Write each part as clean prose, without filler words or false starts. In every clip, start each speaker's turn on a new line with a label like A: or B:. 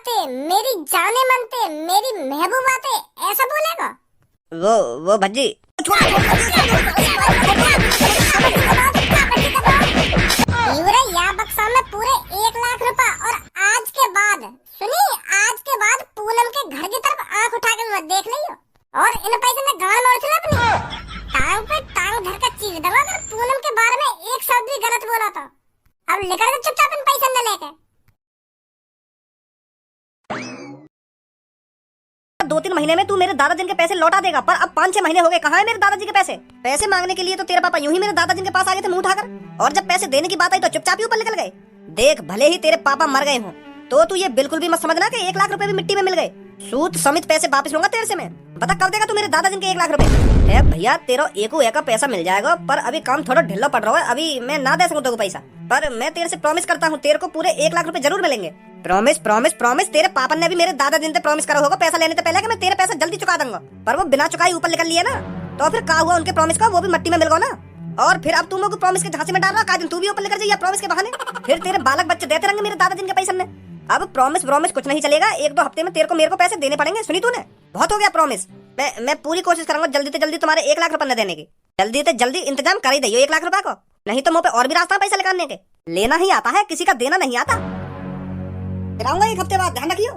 A: थे, मेरी जाने मन थे, मेरी महबूबा थे, ऐसा बोलेगा?
B: वो भज्जी
A: यूरे या बक्सा में पूरे 1 लाख रुपए और आज के बाद सुनिए, आज के बाद पूनम के घर की तरफ आंख उठा के मत देख लियो और इन पैसे में गाड़ मोड़ चला अपनी टांग पे टांग धर कर चीज दबा कर पूनम के बारे में एक शब्द भी गलत बोला था। अब निकल के चुपचाप इन पैसे न लेके।
B: 2-3 महीने में तू मेरे दादाजी के पैसे लौटा देगा, पर अब 5-6 महीने हो गए, कहाँ है मेरे दादाजी के पैसे? पैसे मांगने के लिए तो तेरे पापा यूं ही मेरे दादाजी के पास आ गए थे मुंह उठाकर, और जब पैसे देने की बात आई तो चुपचाप ही ऊपर निकल गए। देख, भले ही तेरे पापा मर गए हों तो तू ये बिल्कुल भी मत समझना कि 1 लाख रुपए भी मिट्टी में मिल गए। सूद समेत पैसे वापस लूंगा तेरे से मैं। बता कब देगा तू मेरे दादाजी के 1 लाख रुपए? भैया तेरा एको का पैसा मिल जाएगा, पर अभी काम थोड़ा ढिल्ला पड़ रहा है, अभी मैं ना दे सकूं तेरे को पैसा, पर मैं तेरे से प्रॉमिस करता हूँ तेरे को पूरे 1 लाख रुपए जरूर मिलेंगे। Promise promise promise. तेरे पापा ने भी मेरे दादाजी से प्रॉमिस करा होगा पैसा लेने से पहले कि मैं तेरे पैसा जल्दी चुका दूंगा, पर वो बिना चुकाई ऊपर निकल लिए ना, तो फिर क्या हुआ उनके प्रॉमिस का? वो भी मिट्टी में मिल गया ना। और फिर अब तुम लोग प्रॉमिस के झांसे में डाल रहा, का दिन तू भी ऊपर निकल जाइए प्रॉमिस के बहाने, फिर तेरे बालक बच्चे देते रहेंगे मेरे दादाजी के पैसे में। अब प्रॉमिस प्रॉमिस कुछ नहीं चलेगा, 1-2 हफ्ते में तेरे को मेरे को पैसे देने पड़ेंगे। सुनी तूने? बहुत हो गया प्रॉमिस। मैं पूरी कोशिश करूंगा जल्दी से जल्दी तुम्हारे 1 लाख रुपए देने की। जल्दी से जल्दी इंतजाम कर ही दइयो 1 लाख रुपए को, नहीं तो मुंह पे और भी रास्ता पैसा निकालने के। लेना ही आता है, किसी का देना नहीं आता। आऊंगा 1 हफ्ते बाद, ध्यान रखियो।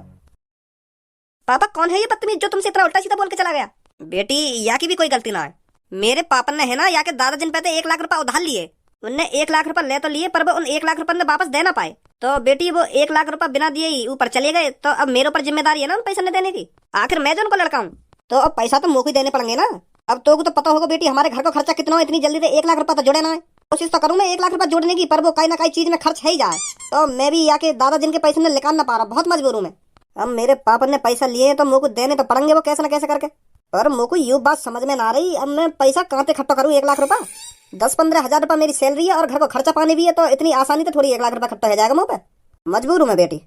B: पापा कौन है ये बदतमीज जो तुमसे इतना उल्टा सीधा बोल के चला गया? बेटी या की भी कोई गलती ना है, मेरे पापा ने है ना या के दादाजी पे 1 लाख रुपए उधार लिए, उनने 1 लाख रुपए ले तो लिए, पर वो उन 1 लाख रुपए ने वापस दे ना पाए, तो बेटी वो 1 लाख रुपए बिना दिए ही ऊपर चले गए। तो अब मेरे ऊपर जिम्मेदारी है ना उन पैसे न देने की, आखिर मैं जो उनको लड़का हूँ, तो अब पैसा तो मुझे ही देने पड़ेंगे ना। अब तो पता होगा बेटी हमारे घर का खर्चा कितना हो, इतनी जल्दी से 1 लाख रुपए तो जोड़े ना है। कोशिश तो करूँ मैं 1 लाख रुपए जोड़ने की, पर वो कहीं ना कहीं चीज में खर्च है ही जाए, तो मैं भी आके दादाजी के पैसे ने निकाल ना पा रहा, बहुत मजबूर हूँ मैं। अब मेरे पापा ने पैसा लिए तो मुझे देने तो पड़ेंगे वो कैसे न कैसे करके, पर मुझे ये बात समझ में ना रही, अब मैं पैसा कहाँ से इकट्ठा करूँ 1 लाख रुपए? 10-15 हजार रुपए मेरी सैलरी है और घर को खर्चा पानी भी है, तो इतनी आसानी से थोड़ी 1 लाख रुपए इकट्ठा हो जाएगा मुँह पे। मजबूर हूँ मैं बेटी।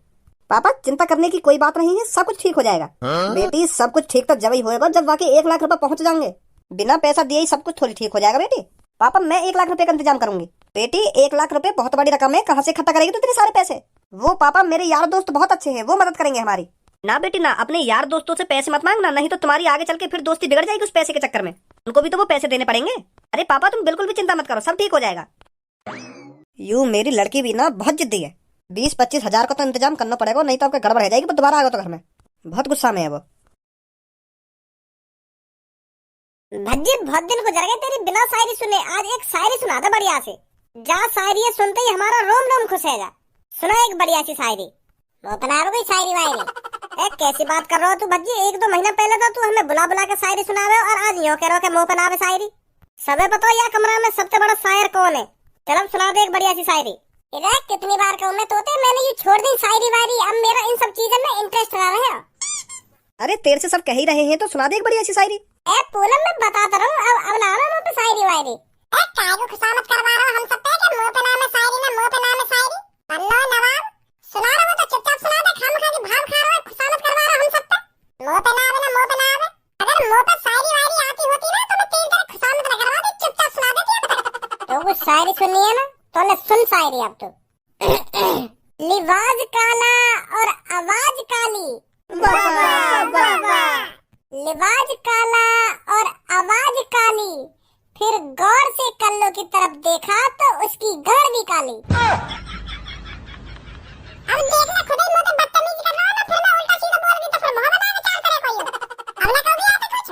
B: पापा चिंता करने की कोई बात नहीं है, सब कुछ ठीक हो जाएगा। बेटी सब कुछ ठीक तो जब ही होएगा जब वाकई 1 लाख रुपए पहुंच जाएंगे, बिना पैसा दिए ही सब कुछ थोड़ी ठीक हो जाएगा बेटी। पापा मैं 1 लाख रुपए का इंतजाम करूंगी। बेटी 1 लाख रुपए बहुत बड़ी रकम है, कहाँ से इकट्ठा करेगी तो इतने सारे पैसे? वो पापा मेरे यार दोस्त बहुत अच्छे हैं, वो मदद करेंगे हमारी। ना बेटी ना, अपने यार दोस्तों से पैसे मत मांगना, नहीं तो तुम्हारी आगे चल के फिर दोस्ती बिगड़ जाएगी उस पैसे के चक्कर में, उनको भी तो वो पैसे देने पड़ेंगे। अरे पापा तुम बिल्कुल भी चिंता मत करो, सब ठीक हो जाएगा। यूं मेरी लड़की भी ना बहुत जिद्दी है, 20-25 हजार का तो इंतजाम करना पड़ेगा, नहीं तो आपका गड़बड़ हो जाएगी, तो दोबारा आएगा तो घर में बहुत गुस्सा में है वो।
A: भज्जी बहुत दिन गुजर गए तेरी बिना शायरी सुने, आज एक शायरी सुना दे बढ़िया से। जा शायरी सुनते ही हमारा रोम रोम खुश है। जा सुना एक बढ़िया सी शायरी। वो बना रहा कोई शायरी वायरी? कैसी बात कर रहा हो तू भज्जी? 1-2 महीना पहले तो तू हमें बुला बुला के शायरी सुना रहे हो और आज यूं कह रहे हो कि मुंह पे ना आवे शायरी। सबे बताओ या कमरा में सबसे बड़ा शायर कौन है? चलो सुना दे एक बढ़िया सी शायरी। कितनी बार कहूं मैं तोते, मैंने ये छोड़ दी शायरी वायरी, अब मेरा इन सब चीजों में इंटरेस्ट रहा है।
B: अरे तेरे से सब कह ही रहे हैं तो सुना दे एक बढ़िया सी शायरी।
A: पूनम मैं बताता रहूं, अब ना मुंह पे शायरी वायरी। कायको खुशामत करवा रहा हम सब पे कि मुंह पे नाम है शायरी ना मुंह पे नाम है शायरी। अल्लाह नवाब सुना रहा हो तो चुपचाप सुना दे, खामखा की भाव खा रहा है, खुशामत करवा रहा हम सब पे। मुंह पे नाम है ना मुंह पे नाम है, अगर मुंह पे शायरी वायरी आती होती ना तो मैं तेरी तरह खुशामत न करवा दे, चुपचाप सुना देती। तो कुछ शायरी सुननी है ना तो ले सुन शायरी अब तो। लिबाज काला और आवाज काली, लिबाज काला और आवाज काली, फिर गौर से कल्लो की तरफ देखा तो उसकी गढ़ भी काली। अब देखना खुद ही मुंह पे बदतमीजी कर रहा हो ना, फिर मैं उल्टा सीधा बोल दी तो फिर मोहब्बत आने चाल करे कोई। अब ना कभी आता कुछ।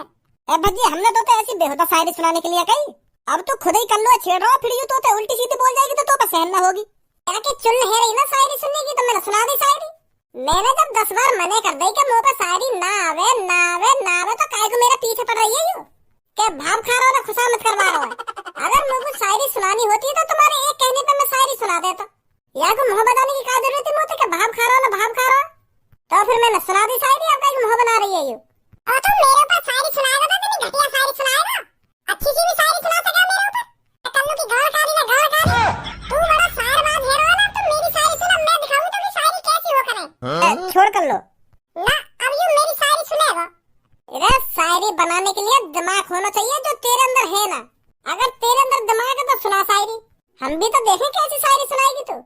A: भज्जी हमने तो ऐसी बेहुदा शायरी सुनाने के लिए कही, अब तो खुद ही कल्लो छेड़ रहा, फिर यूं तो उल्टी सीधी बोल जाएगी तो सहन ना होगी। क्या चुन है रही ना शायरी सुनने की, तो मैंने सुना दी शायरी। मैंने जब 10 बार मने कर दी कि मुंह पे शायरी ना आवे ना आवे ना आवे, तो काहे को मेरा पीछे पड़ रही है यूं? क्या भाव खा रहा हो ना खुशामत करवा रहा है? अगर मुझे शायरी सुनानी होती तो तुम्हारे एक कहने पे मैं शायरी सुना देता, या को मुंह बताने की क्या जरूरत थी मुझे कि भाव खा रहा हो ना भाव खा रहा हो? तो फिर मैंने सुना दी शायरी, अब काहे मुंह बना रही है यूं? और तुम मेरे ऊपर शायरी सुनाएगा तो तुम घटिया शायरी सुनाएगा, अच्छी सी भी शायरी सुना सका मेरे ऊपर? कल्लू की गाल काली ना गाल काली, तू बड़ा शायरबाज है ना, तो मेरी शायरी सुना, मैं दिखाऊं तो भी शायरी कैसी हो करे। छोड़ कर लो ना, अब यूं मेरी शायरी सुनेगा। इधर शायरी बनाने के लिए दिमाग होना चाहिए जो तेरे अंदर है ना, अगर तेरे अंदर दिमाग है तो सुना शायरी, हम भी तो देखें कैसी शायरी सुनाएगी तू।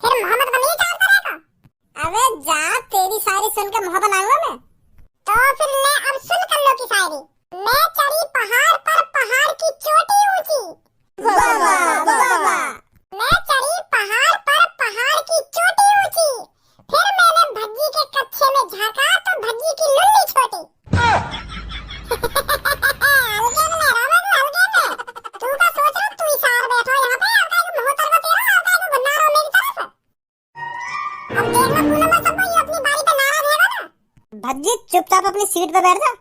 A: फिर मोहम्मद बनी चाल करेगा। अबे जा, तेरी शायरी सुन के मुंह बनाऊंगा मैं। तो फिर ले अब सुन कल्लो की शायरी। मैं चढ़ी पहाड़ पर, पहाड़ की चोटी ऊंची। वाह वाह वाह वाह। मैं चढ़ी पहाड़ पर, पहाड़ की चोटी ऊंची। फिर मैंने भज्जी के कच्छे में झांका तो भज्जी की लुल्ली छोटी। अलगे में रमन, अलगे में। तू का सोच रहा तू इशार बैठो यहाँ पे, अब का मोहतर को तेरा, अब का गुन्ना रो मेरी तरफ। अब देखना पूनम में सब ये अपनी बारी पे नाराज रहेगा ना। भज्जी चुपचाप अपनी सीट पे बैठ जा।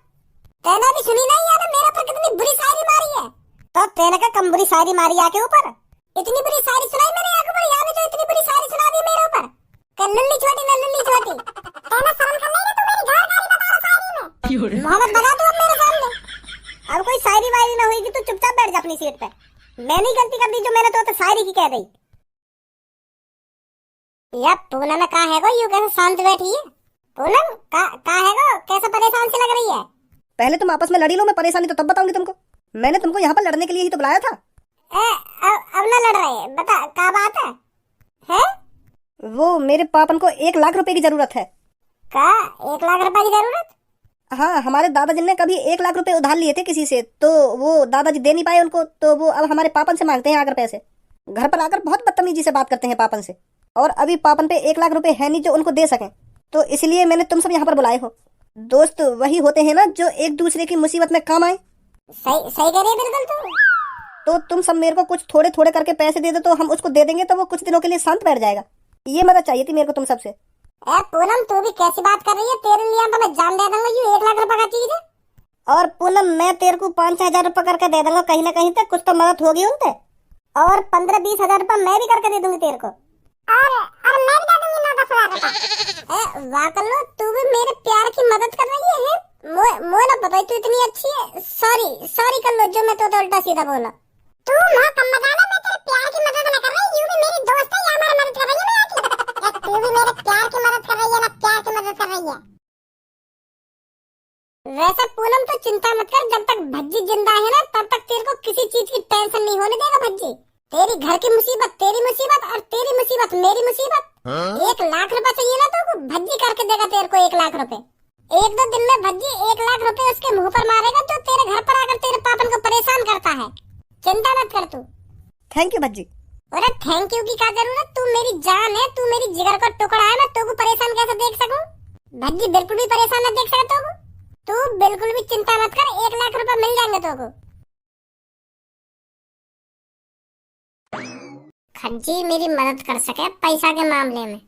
A: तेने भी सुनी नहीं है मेरे ऊपर कितनी बुरी शायरी मारी है? तो तेने का कम बुरी शायरी मारी आके ऊपर। इतनी बुरी शायरी सुनाई मेरे आंखों पर, यहाँ भी तो इतनी बुरी शायरी सुना दी मेरे ऊपर। कि लुल्ली छोटी ना लुल्ली छोटी। तेने शर्म कर नहीं, तू मेरी घरवाली बता रहा शायरी में। मोहम्मद बता तू अब मेरे सामने। अब कोई शायरी वायरी ना होगी, तू चुपचाप बैठ जा अपनी सीट पे। मैंने ही गलती कर दी जो मैंने तो शायरी की कह दी। यार पूनम में कहा है गो, यूं कैसे शांत बैठी है? पूनम कहा है गो, कैसे परेशान सी लग रही है?
B: पहले तुम आपस में लड़ी लो, मैं परेशानी तो तब बताऊंगी तुमको। मैंने तुमको यहाँ पर लड़ने के लिए ही तो बुलाया था।
A: अब ना लड़ रहे, बता क्या बात है? हैं?
B: वो मेरे पापन को 1 लाख रुपए की जरूरत है।
A: क्या 1 लाख रुपए की जरूरत?
B: हाँ, हमारे दादाजी ने कभी 1 लाख रुपए उधार लिए थे किसी से, तो वो दादाजी दे नहीं पाए उनको, तो वो अब हमारे पापन से मांगते हैं आकर पैसे। घर पर आकर बहुत बदतमीजी से बात करते हैं पापन से, और अभी पापन पे 1 लाख रुपए है नहीं जो उनको दे सकें। तो इसलिए मैंने तुम सब यहाँ पर बुलाए हो। दोस्त वही होते हैं ना जो एक दूसरे की मुसीबत में काम आए।
A: सही कह रही है बिल्कुल तू।
B: तो तुम सब मेरे को कुछ थोड़े थोड़े करके पैसे दे दो, तो हम उसको दे देंगे, तो वो कुछ दिनों के लिए शांत बैठ जाएगा। ये मदद चाहिए थी मेरे को तुम सबसे।
A: पूनम तू भी कैसी बात कर रही है? तेरे लिए तो मैं जान दे दूंगा, ये 1 लाख रुपए का चीज है। और पूनम मैं तेरे को 5-6 हजार रुपए करके दे दूंगा, कहीं ना कहीं तक कुछ तो मदद होगी उनसे। और 15-20 हजार रुपए मैं भी करके दे दूंगी तेरे को। और मैं भी दे दूंगी 9-10 हजार रुपए। वाह कल्लो, तू भी मेरे प्यार की मदद कर रही है। मोए ना पता तू इतनी अच्छी है। सॉरी कल्लो, जो मैं तो उल्टा सीधा बोला। तू मां कम मजा ले, मैं तेरे प्यार की मदद ना कर रही, यूं भी मेरी दोस्त है, या हमारी मदद कर रही है मैं आके। तू भी मेरे प्यार की मदद कर रही है ना, प्यार की मदद कर रही है। वैसे पूनम तो चिंता मत कर, जब तक भज्जी जिंदा है ना तब तक तेरे को किसी चीज की टेंशन नहीं होने देगा भज्जी। तेरी घर की मुसीबत तेरी मुसीबत, और तेरी मुसीबत मेरी मुसीबत। 1 लाख रुपए चाहिए ना तो भज्जी करके देगा तेरे को 1 लाख रुपए। 1-2 दिन में भज्जी 1 लाख रुपए उसके मुंह पर मारेगा जो तेरे घर पर आकर तेरे पापन को परेशान करता है। चिंता मत कर तू।
B: Thank you Bhajji.
A: अरे थैंक यू की क्या जरूरत, तू मेरी जान है, तू मेरी जिगर का टुकड़ा है। मैं तू को परेशान कैसे देख सकूं? भज्जी बिल्कुल भी परेशान न देख सकता तू बिल्कुल भी चिंता मत कर, 1 लाख रुपए मिल जाएंगे तुमको। खज्जी मेरी मदद कर सके पैसा के मामले में,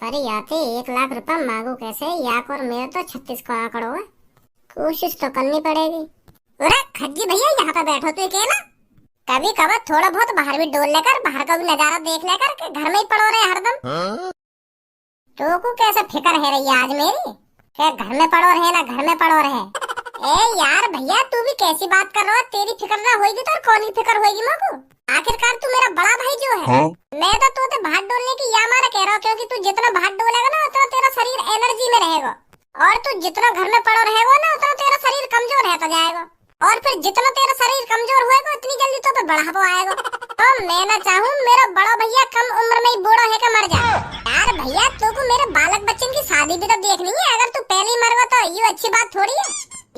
A: पर याते 1 लाख रुपए मांगू कैसे? याक और मेरे तो 36 को आंकड़ो है, कोशिश तो करनी पड़ेगी। अरे खज्जी भैया यहाँ पे बैठो तू अकेला। कभी कभी थोड़ा बहुत बाहर भी डोल लेकर, बाहर का भी नजारा देख लेकर, के घर में ही पड़ो रहे हरदम। तो को कैसे फिक्र है रही आज मेरी, क्या घर में पड़ो रहे ना घर में पड़ो रहे? ए यार भैया तू भी कैसी बात कर रहा है? तेरी फिक्र ना होगी तो कौन की फिक्र होगी मेरे को? आखिरकार तू मेरा बड़ा भाई जो है। मैं तो तू भात डोलने की या मारा कह रहा हूँ, क्योंकि तू जितना भात डोलेगा ना उतना तेरा शरीर एनर्जी में रहेगा, और तू जितना घर में पड़ो रहेगा ना उतना तेरा शरीर कमजोर रहता जाएगा, और फिर जितना तेरा शरीर कमजोर होएगा उतनी जल्दी तो पे बढ़ावा आएगा। तो मैं ना चाहूँ मेरा बड़ा भैया कम उम्र में ही बूढ़ा होकर मर जाए। यार भैया तू को मेरे बालक बच्चन की शादी भी तो देखनी है, अगर तू पहले ही मरवा तो ये अच्छी बात थोड़ी है।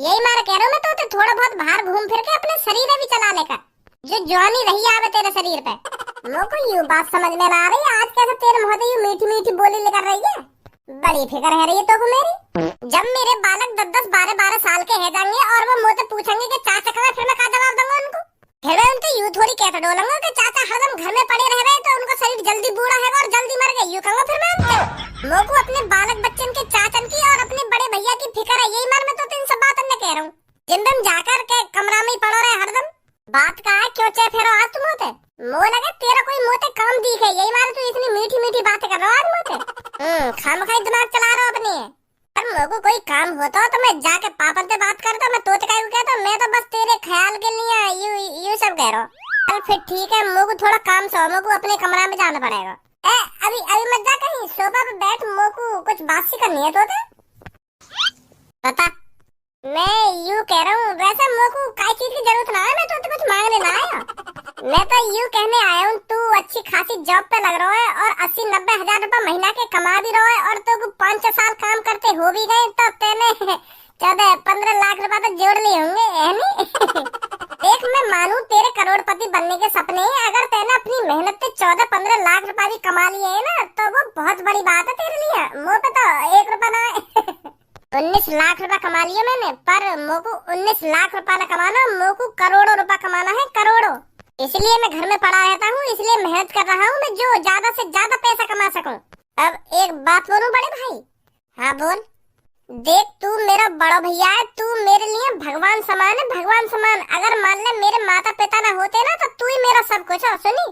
A: यही मारा कह रहा हूँ मैं तो थोड़ा बहुत बाहर घूम फिर के अपने शरीर में भी चला लेकर, जो जवानी रही आवे तेरे शरीर पे। मुझको यूं बात समझ में ना आ रही, आज कैसे तेरे मुंह से यूं मीठी मीठी बोली लेकर रही है। बड़ी फिक्र है रही है तो को मेरी। जब मेरे बालक 10-10, 12-12 साल के है जाएंगे और वो मुझसे पूछेंगे कि चाचा कहाँ, फिर मैं क्या जवाब दूंगा उनको? फिर मैं उनके यूं थोड़ी कहता डोलूंगा कि चाचा हरदम घर में पड़े रह गए तो उनका शरीर जल्दी बूढ़ा है और जल्दी मर गए, यूं कहूंगा फिर मैं उनसे। मुझको अपने बालक बच्चन के चाचन की और अपने बड़े भैया की फिक्र है, यही मार मैं तो इन सब बातों ने कह रहा हूँ। जिन दिन जाकर के कमरा में ही पड़ो रहे हरदम। बात का है क्यों चे फेरो आज तुम होते? मुँह लगे तेरा कोई मोटे काम दिखे, यही मारे तू इतनी मीठी मीठी बातें कर रहा है आज मुझसे। खामखाई दिमाग चला रहा अपने। पर मेरे को कोई काम होता तो मैं जाके पापा से बात करता, मैं तोते का कहता, मैं तो बस तेरे ख्याल के लिए यू सब कह रहा हूँ। चल फिर ठीक है, मेरे को थोड़ा काम सो, मेरे को अपने कमरा में जाना पड़ेगा। अभी मत जा कहीं, सोफा पे बैठ, मेरे को कुछ बात सी करनी है तोते। बता। मैं यूं कह रहा हूँ, वैसे मेरे को काय चीज की जरूरत ना है, मैं तो कुछ मांगने ना आया। मैं तो यूँ कहने आया हूँ, तू अच्छी खासी जॉब पे लग रहा है और 80-90 हजार रुपए महीना के कमा भी रहा है और तो 5-6 साल काम करते हो भी गए तो तेने 14-15 लाख रुपए तो जोड़ लिए होंगे, है नी? देख, मैं मानू तेरे करोड़पति बनने के सपने हैं, अगर तेने अपनी मेहनत से 14-15 लाख रुपए भी कमा लिए है ना तो वो बहुत बड़ी बात है तेरे लिए। मुँह पे तो 1 रुपया ना है। 19 लाख रुपए कमा लिए मैंने, पर मोको 19 लाख रुपए न कमाना, मोको करोड़ों रुपए कमाना है, करोड़ों। इसलिए मैं घर में पड़ा रहता हूँ, इसलिए मेहनत कर रहा हूँ मैं, जो ज्यादा से ज्यादा पैसा कमा सकूं। अब एक बात बोलूं बड़े भाई? हाँ बोल। देख, तू मेरा बड़ा भैया है, तू मेरे लिए भगवान समान है, भगवान समान। अगर मान ले मेरे माता पिता ना होते ना तो तू ही मेरा सब कुछ है, सुनी?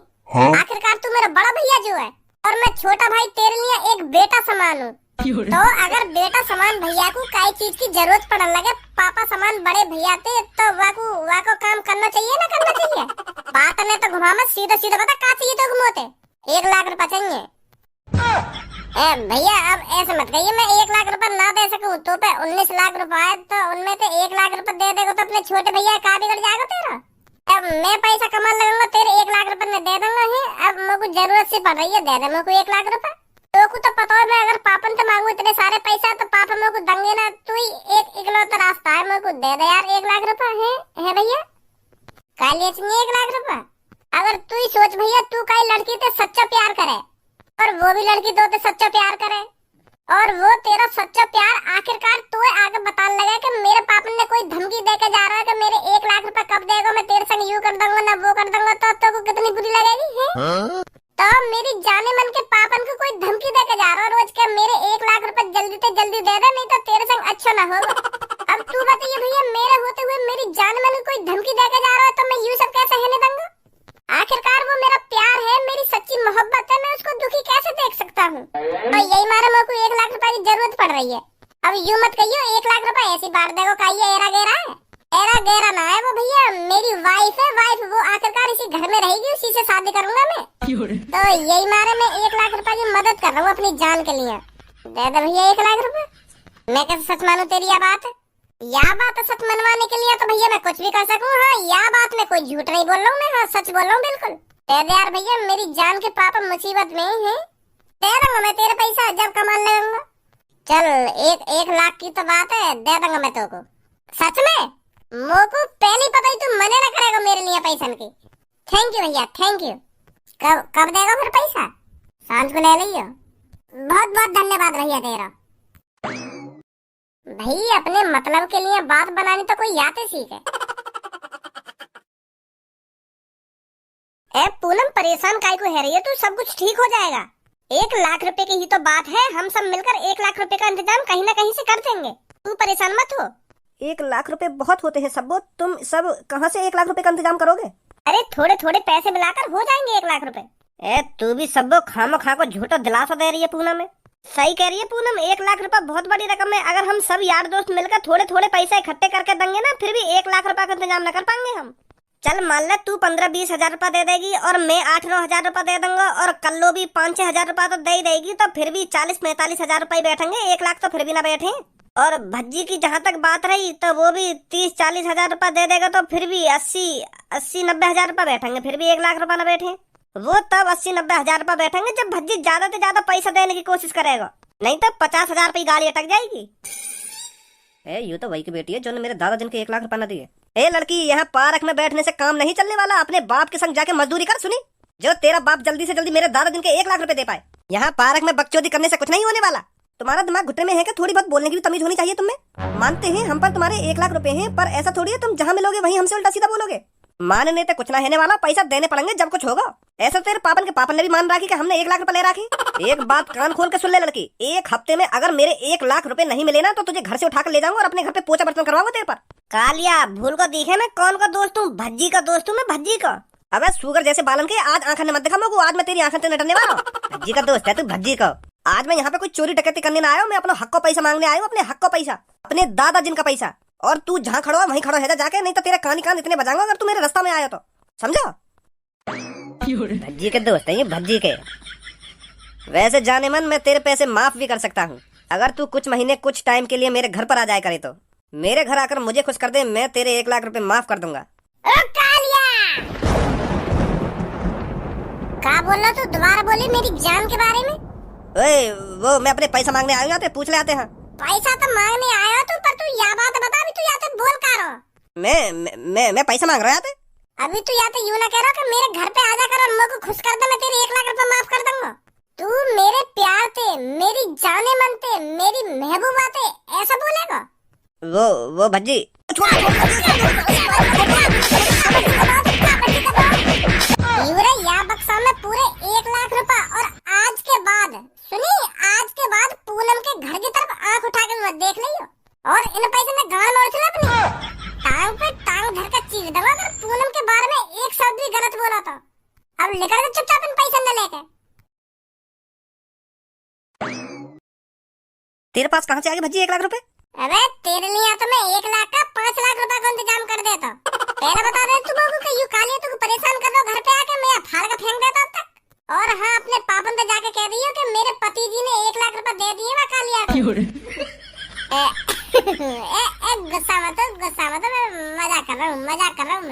A: आखिरकार तू मेरा बड़ा भैया जो है और मैं छोटा भाई, तेरे लिए एक बेटा समान हूँ। तो अगर बेटा समान भैया को काई चीज की जरूरत पड़ने लगे, पापा समान बड़े भैया थे, तो वाको काम करना चाहिए ना, करना चाहिए। बात ने तो घुमा मत, सीधा सीधा बता का चाहिए तो घुमोते। 1 लाख रुपए चाहिए। भैया अब ऐसे मत कहिए, मैं 1 लाख रुपए ना दे सकूं तो पे 19 लाख रुपए है, तो उनमें से 1 लाख रुपए दे देगा तो अपने छोटे भैया का बिगड़ जाएगा तेरा। अब मैं पैसा कमा लगूंगा, तेरे 1 लाख रुपए में दे दूंगा ही। अब मुझे जरूरत सी पड़ रही है, दे दे मुझे 1 लाख रुपए। तो को तो पता है, मैं अगर पापन से मांगू इतने सारे पैसा तो पापा मुझे दंगे ना, तू ही एक इकलौता रास्ता है, मुझे दे दे यार 1 लाख रुपए। है भैया, कालिए चाहिए 1 लाख रुपए। अगर तू ही सोच भैया, तू काई लड़की से सच्चा प्यार करे और वो भी लड़की तो सच्चा प्यार करे और वो तेरा सच्चा प्यार आखिरकार तू आगे बताने लगा कि मेरे पापा ने कोई धमकी देके जा रहा है कि मेरे 1 लाख रुपए कब देगा, मैं तेरे संग यूं कर दूंगा ना वो कर दूंगा, तो को कितनी बुरी लगेगी है? तो मेरी जाने मन के पापन को कोई धमकी देके जा रहा है रोज के मेरे 1 लाख रुपए जल्दी से जल्दी दे दे, नहीं तो तेरे संग अच्छा ना होगा। अब तू बताइए भैया, मेरे होते हुए मेरी जान मन को कोई धमकी देके जा रहा है तो मैं यूं सब कैसे रहने दूंगा? आखिरकार वो मेरा प्यार है, मेरी सच्ची मोहब्बत है, मैं उसको दुखी कैसे देख सकता हूँ? तो यही मारे मेरे को 1 लाख रुपए की जरूरत पड़ रही है। अब यूं मत कहियो 1 लाख रुपए ऐसी बांट देगो का ये एरा गेरा है। एरा गेरा ना है वो भैया, मेरी वाइफ है, वाइफ वो आखिरकार इसी घर में रहेगी, उसी से शादी करूंगा मैं। तो यही मारे मैं 1 लाख रुपए की मदद कर रहा हूँ अपनी जान के लिए। दे दे भैया 1 लाख रुपए। मैं कैसे सच मानू तेरी यह बात? यह बात सच मनवाने के लिए तो भैया मैं कुछ भी कर सकूं। हाँ, यह बात मैं कोई झूठ नहीं बोल रहा हूँ, मैं हाँ सच बोल रहा हूँ बिल्कुल। दे दे यार भैया, मेरी जान के पापा मुसीबत में हैं, दे दूंगा मैं तेरे पैसा जब कमान लगूंगा। चल 1 लाख की तो बात है, दे दूंगा मैं तो को। सच में मोको पहले पता ही तू मना ना करेगा मेरे लिए पैसा की। थैंक यू भैया, थैंक यू। कब देगा फिर पैसा? सांझ को ले लियो। बहुत बहुत धन्यवाद भैया तेरा। भाई अपने मतलब के लिए बात बनानी तो कोई याद सीखे। ए पूनम, परेशान काहे को है रही है तू? सब कुछ ठीक हो जाएगा। 1 लाख रुपए की ही तो बात है, हम सब मिलकर 1 लाख रुपए का इंतजाम कहीं ना कहीं से कर देंगे, तू परेशान मत हो।
B: 1 लाख रुपए बहुत होते हैं सब्बो, तुम सब कहाँ से 1 लाख रुपए का इंतजाम करोगे?
A: अरे थोड़े थोड़े पैसे मिलाकर हो जाएंगे 1 लाख रुपए।
B: तू भी सब्बो खामो खा को झूठा दिलासा दे रही है पूनम में।
A: सही कह रही है पूनम, 1 लाख रुपए बहुत बड़ी रकम है। अगर हम सब यार दोस्त मिलकर थोड़े थोड़े पैसे इकट्ठे करके देंगे ना, फिर भी 1 लाख रुपए का इंतजाम न कर पाएंगे हम। चल मान ले तू 15-20 हजार रुपए दे देगी और मैं 8-9 हजार रुपए दे दूंगा और कल्लो भी 5-6 हजार रुपए तो दे ही देगी, तो फिर भी 40-45 हजार रुपए बैठेंगे, 1 लाख तो फिर भी ना बैठे। और भज्जी की जहाँ तक बात रही तो वो भी 30-40 हजार रुपए दे देगा, तो फिर भी 80-90 हजार रुपए बैठेंगे, फिर भी 1 लाख रुपए ना बैठे। वो तब 80-90 हजार रुपए बैठेंगे जब भज्जी ज्यादा से ज्यादा पैसा देने की कोशिश करेगा, नहीं तो 50 हजार रुपए गाड़ी अटक जाएगी।
B: ये तो वही की बेटी है जो ने मेरे दादा जिनके 1 लाख रुपए न दिए। लड़की, यहाँ पार्क में बैठने से काम नहीं चलने वाला, अपने बाप के संग जाके मजदूरी कर, सुनी? जो तेरा बाप जल्दी से जल्दी मेरे दादा जिनके 1 लाख रुपए दे पाए। यहाँ पार्क में बकचोदी करने से कुछ नहीं होने वाला। तुम्हारा दिमाग घुटने में है कि थोड़ी बहुत बोलने की भी तमीज होनी चाहिए तुम्हें। मानते हैं हम पर तुम्हारे 1 लाख रुपए हैं, पर ऐसा थोड़ी है तुम जहाँ मिलोगे वहीं हमसे उल्टा सीधा बोलोगे। मानने तो कुछ ना होने वाला, पैसा देने पड़ेंगे जब कुछ होगा। ऐसा तेरे पापन के पापन ने भी मान रखी कि हमने 1 लाख रुपए ले रखे। एक बात कान खोल के सुन ले लड़की, 1 हफ्ते में अगर मेरे 1 लाख रुपए नहीं मिले ना तो तुझे घर से उठाकर ले जाऊंगा और अपने घर पे पोछा बर्तन करवाऊंगा तेरे पर।
A: कालिया, भूल को दिखे मैं कौन का दोस्त हूँ? भज्जी का दोस्त हूँ मैं, भज्जी का।
B: अबे सुगर जैसे बालन के आज आंखें मत दिखा मेरे को, आज मैं तेरी आंखें से नटने वाला हूँ। भज्जी का दोस्त है तू, भज्जी का। आज मैं यहाँ पे कोई चोरी डकैती करने ना आया हूँ, मैं अपना हक का पैसा मांगने आया हूँ, अपने हक का पैसा, अपने दादा जिनका पैसा। और तू जहाँ खड़ा हो वहीं खड़ा है जाके, नहीं तो तेरे कान इतने बजाऊंगा अगर तू मेरे रास्ता में आया तो, समझा? भज्जी के दोस्त है ये, भज्जी के। वैसे जाने मन मैं तेरे पैसे माफ भी कर सकता हूँ, अगर तू कुछ महीने कुछ टाइम के लिए मेरे घर पर आ जाए करे तो। मेरे घर आकर मुझे खुश कर दे, मैं तेरे 1 लाख रुपए माफ कर दूंगा।
A: क्या बोल रहा तू? दोबारा बोली मेरी जान के बारे में।
B: ओए वो मैं अपने पैसा मांगने आया हूँ, यहाँ पे पूछ ले आते हैं।
A: पैसा तो मांगने आया हो तू, पर तू यह बात बता भी तू यहाँ पे बोल का रहा?
B: मैं पैसा मांग रहा था।
A: अभी तू यहाँ पे यूं ना कह रहा कि मेरे घर पे आ जाकर और मेरे को खुश कर दे, मैं तेरे 1 लाख रुपए माफ कर दूंगा। तू मेरे प्यार थे, मेरी जाने मन थे, मेरी महबूबा थे, ऐसा बोलेगा?
B: वो भज्जी
A: यूरे या बक्सा में पूरे 1 लाख रुपए, और आज के बाद सुनी, आज के बाद पूनम के घर की तरफ आंख उठा के मत देख लियो, और इन पैसे में गाल मोड़ चला अपनी टांग पे टांग धर कर चीर दूंगा अगर पूनम के बारे में एक शब्द भी गलत बोला तो। अब निकल जा चुपचाप इन पैसे न लेके।
B: तेरे पास कहाँ से आ गए भज्जी 1 लाख रुपए?
A: अरे तेरे लिए तो मैं 1 लाख का 5 लाख रुपए का इंतजाम कर देता। पहले बता दे तुम लोगों को, यू कालिया तुमको परेशान कर रहा घर पे आके, मैं फाड़ के फेंक देता अब तक। और हाँ, अपने पापन पे जाके कह दियो कि मेरे पति जी ने 1 लाख रुपए दे दिए मैं कालिया को। गुस्सा मत, मैं मजाक कर रहा हूँ मैं।